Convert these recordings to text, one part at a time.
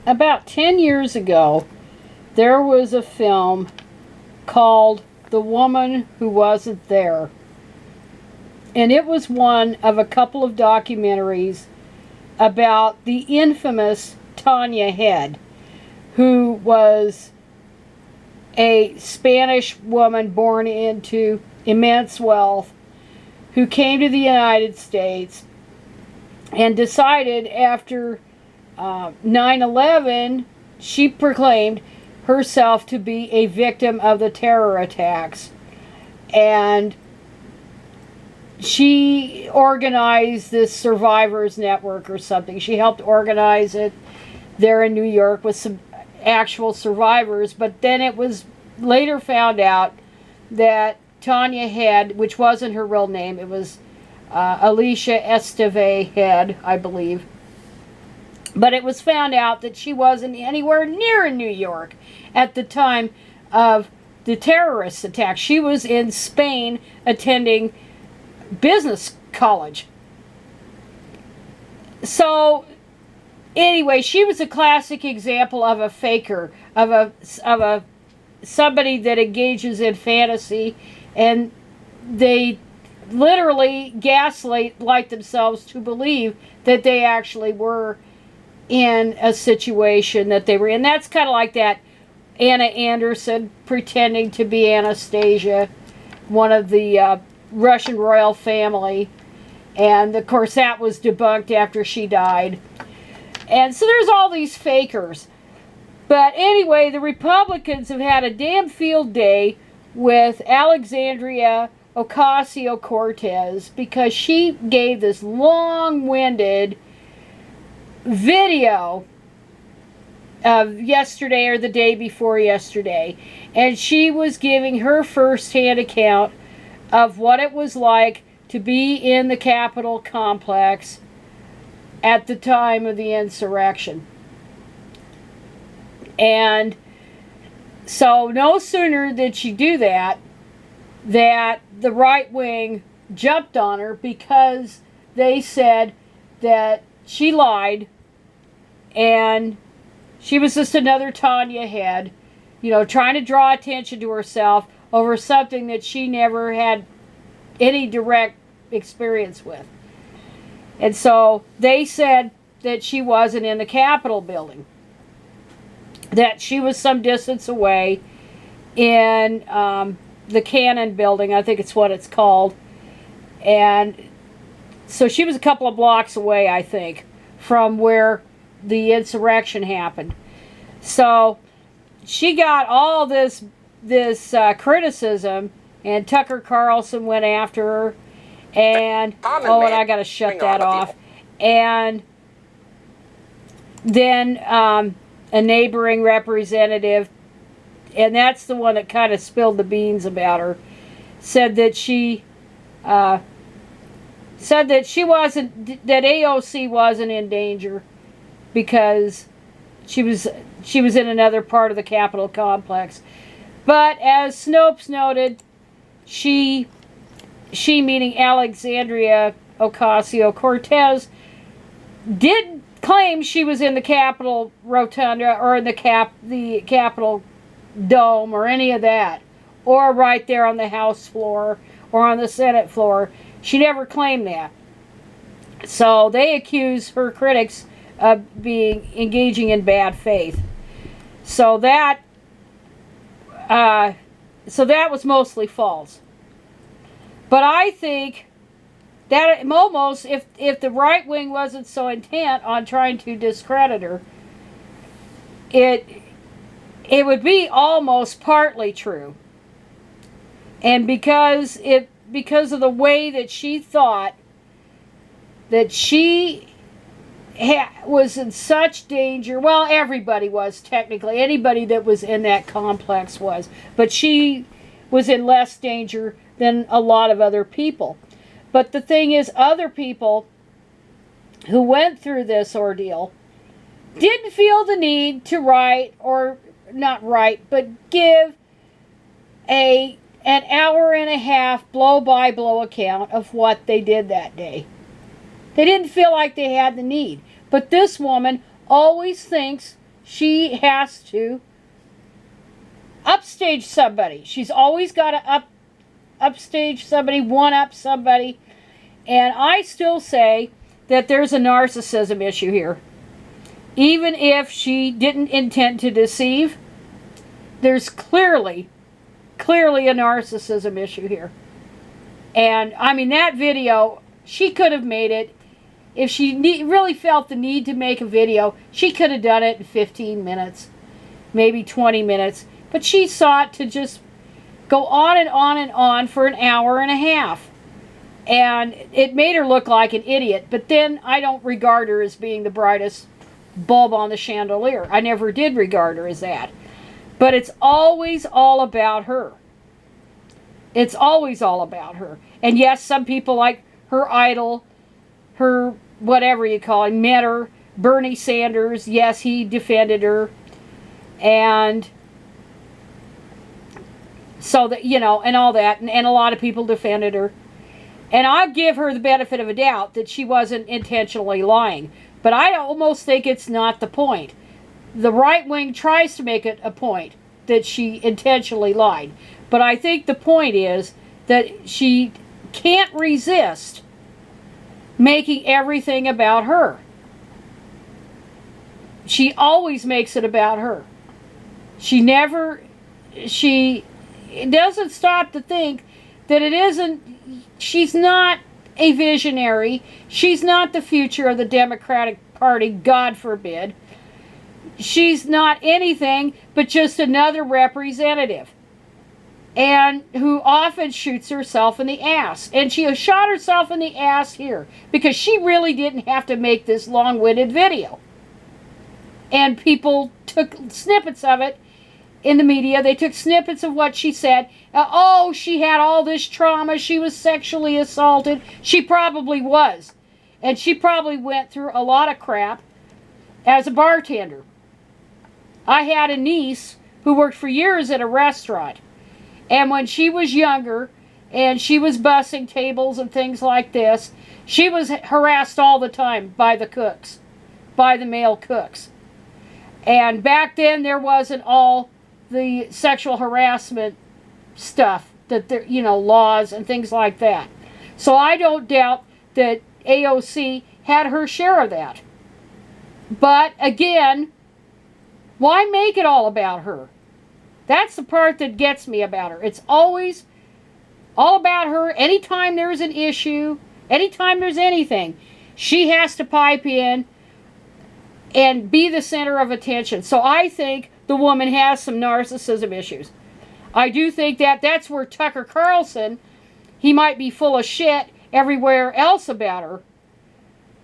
about 10 years ago, there was a film called The Woman Who Wasn't There. And it was one of a couple of documentaries about the infamous Tanya Head, who was a Spanish woman born into immense wealth, who came to the United States and decided after 9/11, she proclaimed herself to be a victim of the terror attacks. And she organized this survivors network or something. She helped organize it there in New York with some actual survivors. But then it was later found out that Tanya Head, which wasn't her real name, it was Alicia Esteve Head, I believe. But it was found out that she wasn't anywhere near in New York at the time of the terrorist attack. She was in Spain attending business college. So anyway, she was a classic example of a faker, of a somebody that engages in fantasy, and they literally gaslight themselves to believe that they actually were in a situation that they were in. That's kind of like that Anna Anderson pretending to be Anastasia, one of the Russian royal family. And of course that was debunked after she died. And so there's all these fakers. But anyway, the Republicans have had a damn field day with Alexandria Ocasio-Cortez because she gave this long-winded video of yesterday or the day before yesterday, and she was giving her first-hand account of what it was like to be in the Capitol complex at the time of the insurrection. And so no sooner did she do that the right wing jumped on her because they said that she lied and she was just another Tanya Head, you know, trying to draw attention to herself over something that she never had any direct experience with. And so they said that she wasn't in the Capitol building, that she was some distance away in the Cannon building, I think it's what it's called. And so she was a couple of blocks away, I think, from where the insurrection happened. So she got all this criticism, and Tucker Carlson went after her, and and I gotta shut that off. And then a neighboring representative, and that's the one that kind of spilled the beans about her, said that she wasn't, that AOC wasn't in danger because she was in another part of the Capitol complex. But as Snopes noted, she meaning Alexandria Ocasio-Cortez, did claim she was in the Capitol Rotunda or in the Capitol Dome or any of that, or right there on the House floor or on the Senate floor. She never claimed that. So they accuse her critics of engaging in bad faith. So that was mostly false. But I think that almost, if the right wing wasn't so intent on trying to discredit her, it would be almost partly true. And because of the way that she thought that she was in such danger, well, everybody was technically, anybody that was in that complex was, but she was in less danger than a lot of other people. But the thing is, other people who went through this ordeal didn't feel the need to write, or not write, but give an hour and a half blow-by-blow account of what they did that day. They didn't feel like they had the need. But this woman always thinks she has to upstage somebody. She's always got to upstage somebody, one-up somebody. And I still say that there's a narcissism issue here. Even if she didn't intend to deceive, there's clearly a narcissism issue here. And, I mean, that video, she could have made it. If she really felt the need to make a video, she could have done it in 15 minutes, maybe 20 minutes. But she sought to just go on and on and on for an hour and a half. And it made her look like an idiot. But then I don't regard her as being the brightest bulb on the chandelier. I never did regard her as that. But it's always all about her. It's always all about her. And yes, some people like her idol, her whatever you call him, mentor, Bernie Sanders. Yes, he defended her. And so that, you know, and all that. And a lot of people defended her. And I'll give her the benefit of a doubt that she wasn't intentionally lying. But I almost think it's not the point. The right wing tries to make it a point that she intentionally lied. But I think the point is that she can't resist making everything about her. She always makes it about her. She doesn't stop to think that it isn't, she's not a visionary. She's not the future of the Democratic Party, God forbid. She's not anything but just another representative. And who often shoots herself in the ass. And she shot herself in the ass here because she really didn't have to make this long-winded video. And people took snippets of it in the media. They took snippets of what she said. Oh, she had all this trauma. She was sexually assaulted. She probably was. And she probably went through a lot of crap as a bartender. I had a niece who worked for years at a restaurant. And when she was younger and she was bussing tables and things like this, she was harassed all the time by the cooks, by the male cooks. And back then there wasn't all the sexual harassment stuff, that there, you know, laws and things like that. So I don't doubt that AOC had her share of that. But again, why make it all about her? That's the part that gets me about her. It's always all about her. Anytime there's an issue, anytime there's anything, she has to pipe in and be the center of attention. So I think the woman has some narcissism issues. I do think that that's where Tucker Carlson, he might be full of shit everywhere else about her,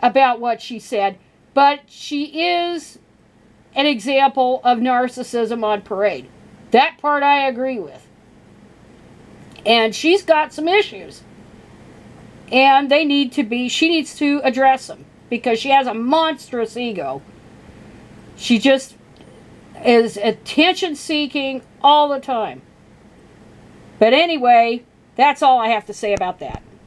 about what she said, but she is an example of narcissism on parade. That part I agree with. And she's got some issues. And they need to be, she needs to address them. Because she has a monstrous ego. She just is attention-seeking all the time. But anyway, that's all I have to say about that.